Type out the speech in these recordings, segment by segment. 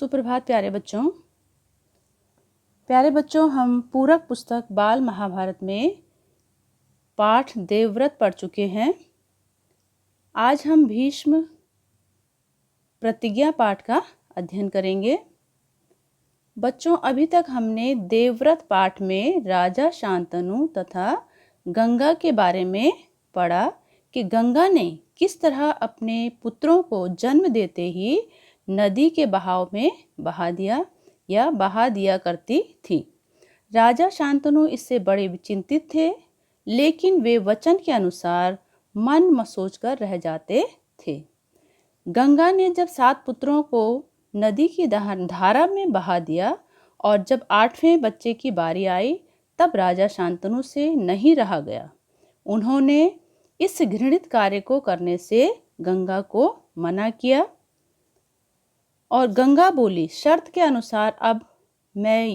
सुप्रभात प्यारे बच्चों, हम पूरक पुस्तक बाल महाभारत में पाठ देवव्रत पढ़ चुके हैं। आज हम भीष्म प्रतिज्ञा पाठ का अध्ययन करेंगे। बच्चों, अभी तक हमने देवव्रत पाठ में राजा शांतनु तथा गंगा के बारे में पढ़ा कि गंगा ने किस तरह अपने पुत्रों को जन्म देते ही नदी के बहाव में बहा दिया करती थी। राजा शांतनु इससे बड़े चिंतित थे, लेकिन वे वचन के अनुसार मन मसोच कर रह जाते थे। गंगा ने जब 7 पुत्रों को नदी की धारा में बहा दिया और जब 8वें बच्चे की बारी आई, तब राजा शांतनु से नहीं रहा गया। उन्होंने इस घृणित कार्य को करने से गंगा को मना किया और गंगा बोली, शर्त के अनुसार अब मैं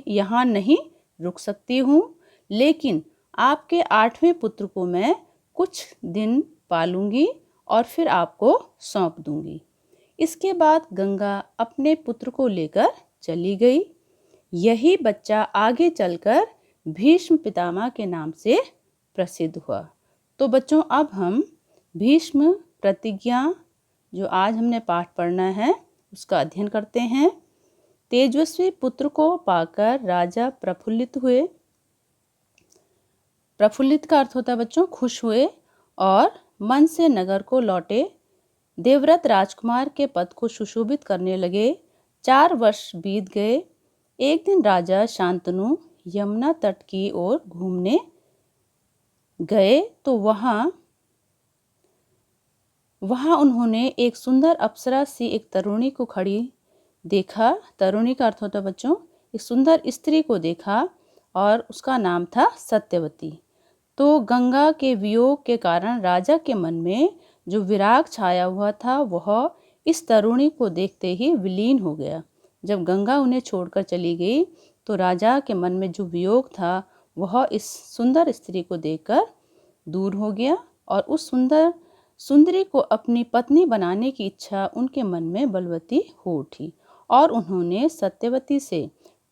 यहाँ नहीं रुक सकती हूँ, लेकिन आपके 8वें पुत्र को मैं कुछ दिन पालूंगी और फिर आपको सौंप दूंगी। इसके बाद गंगा अपने पुत्र को लेकर चली गई। यही बच्चा आगे चलकर भीष्म पितामह के नाम से प्रसिद्ध हुआ। तो बच्चों, अब हम भीष्म प्रतिज्ञा जो आज हमने पाठ पढ़ना है उसका अध्ययन करते हैं। तेजस्वी पुत्र को पाकर राजा प्रफुल्लित हुए। प्रफुल्लित का अर्थ होता है बच्चों खुश हुए और मन से नगर को लौटे। देवव्रत राजकुमार के पद को सुशोभित करने लगे। 4 वर्ष बीत गए। एक दिन राजा शांतनु यमुना तट की ओर घूमने गए तो वहाँ उन्होंने एक सुंदर अप्सरा सी एक तरुणी को खड़ी देखा। तरुणी का अर्थ होता है बच्चों एक सुंदर स्त्री को देखा और उसका नाम था सत्यवती। तो गंगा के वियोग के कारण राजा के मन में जो विराग छाया हुआ था वह इस तरुणी को देखते ही विलीन हो गया। जब गंगा उन्हें छोड़कर चली गई तो राजा के मन में जो वियोग था वह इस सुंदर स्त्री को देखकर दूर हो गया और उस सुंदरी को अपनी पत्नी बनाने की इच्छा उनके मन में बलवती हो उठी और उन्होंने सत्यवती से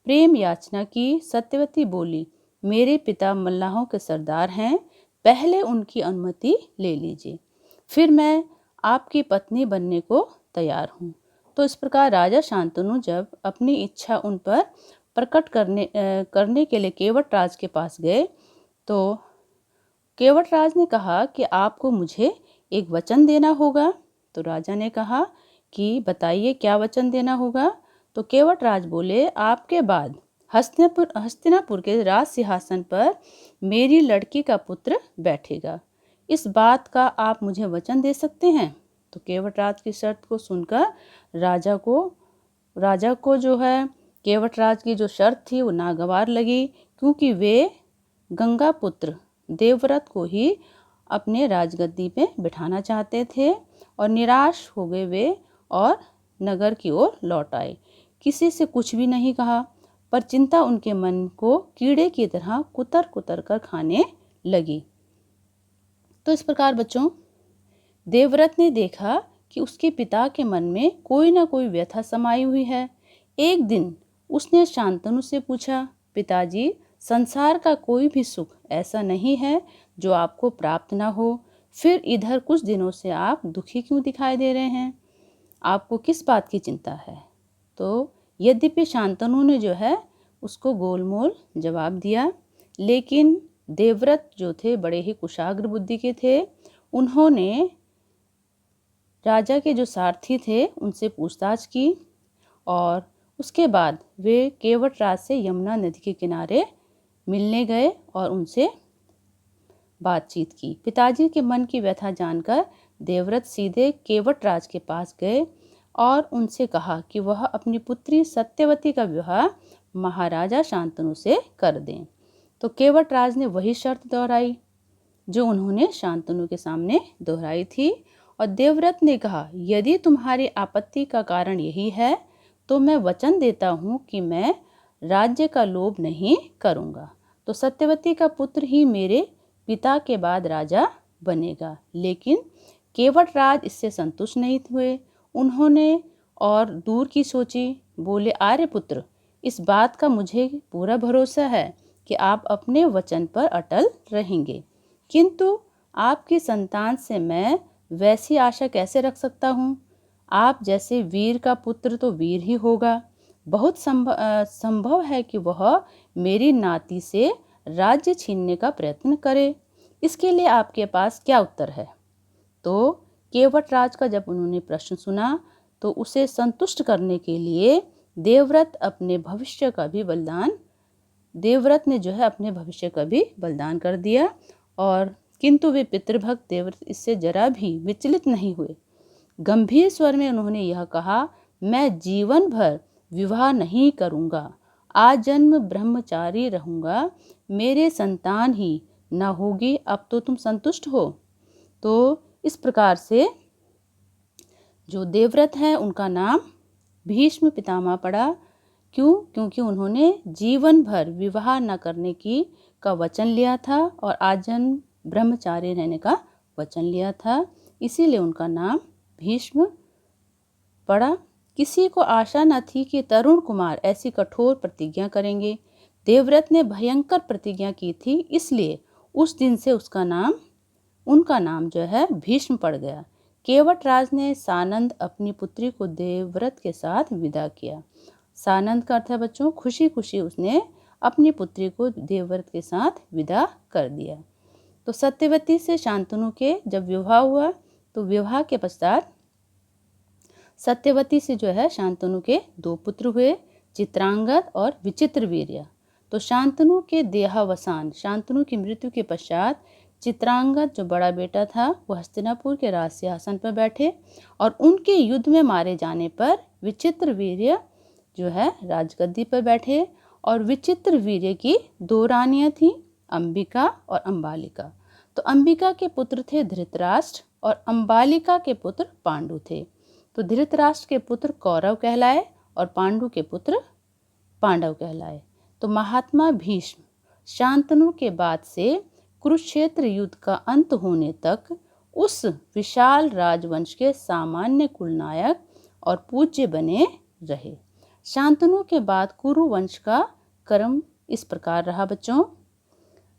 प्रेम याचना की। सत्यवती बोली, मेरे पिता मल्लाहों के सरदार हैं, पहले उनकी अनुमति ले लीजिए, फिर मैं आपकी पत्नी बनने को तैयार हूँ। तो इस प्रकार राजा शांतनु जब अपनी इच्छा उन पर प्रकट करने के लिए केवटराज के पास गए तो केवटराज ने कहा कि आपको मुझे एक वचन देना होगा। तो राजा ने कहा कि बताइए क्या वचन देना होगा। तो केवटराज बोले, आपके बाद हस्तिनापुर के राज सिंहासन पर मेरी लड़की का पुत्र बैठेगा। इस बात का आप मुझे वचन दे सकते हैं। तो केवटराज की शर्त को सुनकर राजा को जो है केवटराज की जो शर्त थी वो नागवार लगी, क्योंकि वे गंगा पुत्र देवव्रत को ही अपने राजगद्दी पे बिठाना चाहते थे और निराश हो गए वे और नगर की ओर लौट आए। किसी से कुछ भी नहीं कहा, पर चिंता उनके मन को कीड़े की तरह कुतर कर खाने लगी। तो इस प्रकार बच्चों, देवव्रत ने देखा कि उसके पिता के मन में कोई ना कोई व्यथा समाई हुई है। एक दिन उसने शांतनु से पूछा, पिताजी, संसार का कोई भी सुख ऐसा नहीं है जो आपको प्राप्त ना हो, फिर इधर कुछ दिनों से आप दुखी क्यों दिखाई दे रहे हैं? आपको किस बात की चिंता है? तो यद्यपि शांतनु ने जो है उसको गोलमोल जवाब दिया, लेकिन देवव्रत जो थे बड़े ही कुशाग्र बुद्धि के थे। उन्होंने राजा के जो सारथी थे उनसे पूछताछ की और उसके बाद वे केवटराज से यमुना नदी के किनारे मिलने गए और उनसे बातचीत की। पिताजी के मन की व्यथा जानकर देवव्रत सीधे केवटराज के पास गए और उनसे कहा कि वह अपनी पुत्री सत्यवती का विवाह महाराजा शांतनु से कर दें। तो केवटराज ने वही शर्त दोहराई जो उन्होंने शांतनु के सामने दोहराई थी और देवव्रत ने कहा, यदि तुम्हारी आपत्ति का कारण यही है तो मैं वचन देता हूँ कि मैं राज्य का लोभ नहीं करूँगा। तो सत्यवती का पुत्र ही मेरे पिता के बाद राजा बनेगा। लेकिन केवटराज इससे संतुष्ट नहीं हुए। उन्होंने और दूर की सोची। बोले, आर्यपुत्र, इस बात का मुझे पूरा भरोसा है कि आप अपने वचन पर अटल रहेंगे, किंतु आपकी संतान से मैं वैसी आशा कैसे रख सकता हूँ? आप जैसे वीर का पुत्र तो वीर ही होगा। बहुत संभव है कि वह मेरी नाती से राज्य छीनने का प्रयत्न करे। इसके लिए आपके पास क्या उत्तर है? तो केवटराज का जब उन्होंने प्रश्न सुना तो उसे संतुष्ट करने के लिए देवव्रत ने जो है अपने भविष्य का भी बलिदान कर दिया। और किंतु वे पितृभक्त देवव्रत इससे जरा भी विचलित नहीं हुए। गंभीर स्वर में उन्होंने यह कहा, मैं जीवन भर विवाह नहीं करूँगा, आजन्म ब्रह्मचारी रहूँगा, मेरे संतान ही न होगी। अब तो तुम संतुष्ट हो? तो इस प्रकार से जो देवव्रत हैं उनका नाम भीष्म पितामह पड़ा। क्यों? क्योंकि उन्होंने जीवन भर विवाह न करने का वचन लिया था और आजन्म ब्रह्मचारी रहने का वचन लिया था, इसीलिए उनका नाम भीष्म पड़ा। किसी को आशा न थी कि तरुण कुमार ऐसी कठोर प्रतिज्ञा करेंगे। देवव्रत ने भयंकर प्रतिज्ञा की थी, इसलिए उस दिन से उनका नाम जो है भीष्म पड़ गया। केवटराज ने सानंद अपनी पुत्री को देवव्रत के साथ विदा किया। सानंद का अर्थ है बच्चों खुशी खुशी उसने अपनी पुत्री को देवव्रत के साथ विदा कर दिया। तो सत्यवती से शांतनु के जब विवाह हुआ तो विवाह के पश्चात सत्यवती से जो है शांतनु के 2 पुत्र हुए, चित्रांगद और विचित्रवीर्य। तो शांतनु के देहावसान, शांतनु की मृत्यु के पश्चात चित्रांगद जो बड़ा बेटा था वो हस्तिनापुर के राज सिंहासन पर बैठे और उनके युद्ध में मारे जाने पर विचित्रवीर्य जो है राजगद्दी पर बैठे। और विचित्रवीर्य की 2 रानियां थीं, अंबिका और अंबालिका। तो अंबिका के पुत्र थे धृतराष्ट्र और अंबालिका के पुत्र पांडु थे। तो धृतराष्ट्र के पुत्र कौरव कहलाए और पांडु के पुत्र पांडव कहलाए। तो महात्मा भीष्म शांतनु के बाद से कुरुक्षेत्र युद्ध का अंत होने तक उस विशाल राजवंश के सामान्य कुलनायक और पूज्य बने रहे। शांतनु के बाद कुरु वंश का क्रम इस प्रकार रहा बच्चों।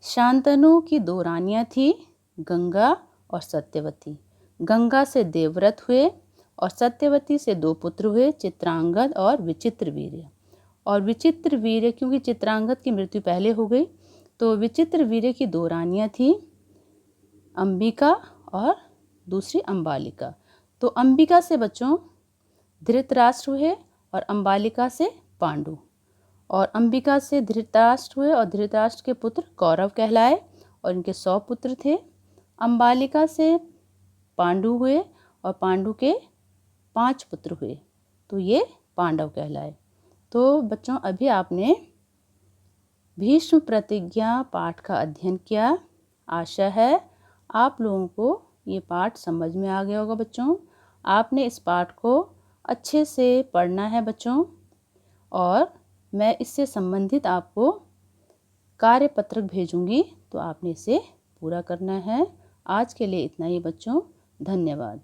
शांतनु की 2 रानियां थी, गंगा और सत्यवती। गंगा से देवव्रत हुए और सत्यवती से 2 पुत्र हुए, चित्रांगद और विचित्रवीर्य। और विचित्रवीर्य क्योंकि चित्रांगद की मृत्यु पहले हो गई तो विचित्रवीर्य की 2 रानियां थी, अंबिका और दूसरी अंबालिका। तो अंबिका से बच्चों धृतराष्ट्र हुए और अंबालिका से पांडु। और अंबिका से धृतराष्ट्र हुए और धृतराष्ट्र के पुत्र कौरव कहलाए और इनके 100 पुत्र थे। अंबालिका से पांडु हुए और पांडु के 5 पुत्र हुए, तो ये पांडव कहलाए। तो बच्चों अभी आपने भीष्म प्रतिज्ञा पाठ का अध्ययन किया। आशा है आप लोगों को ये पाठ समझ में आ गया होगा बच्चों। आपने इस पाठ को अच्छे से पढ़ना है बच्चों और मैं इससे संबंधित आपको कार्यपत्रक भेजूंगी तो आपने इसे पूरा करना है। आज के लिए इतना ही बच्चों, धन्यवाद।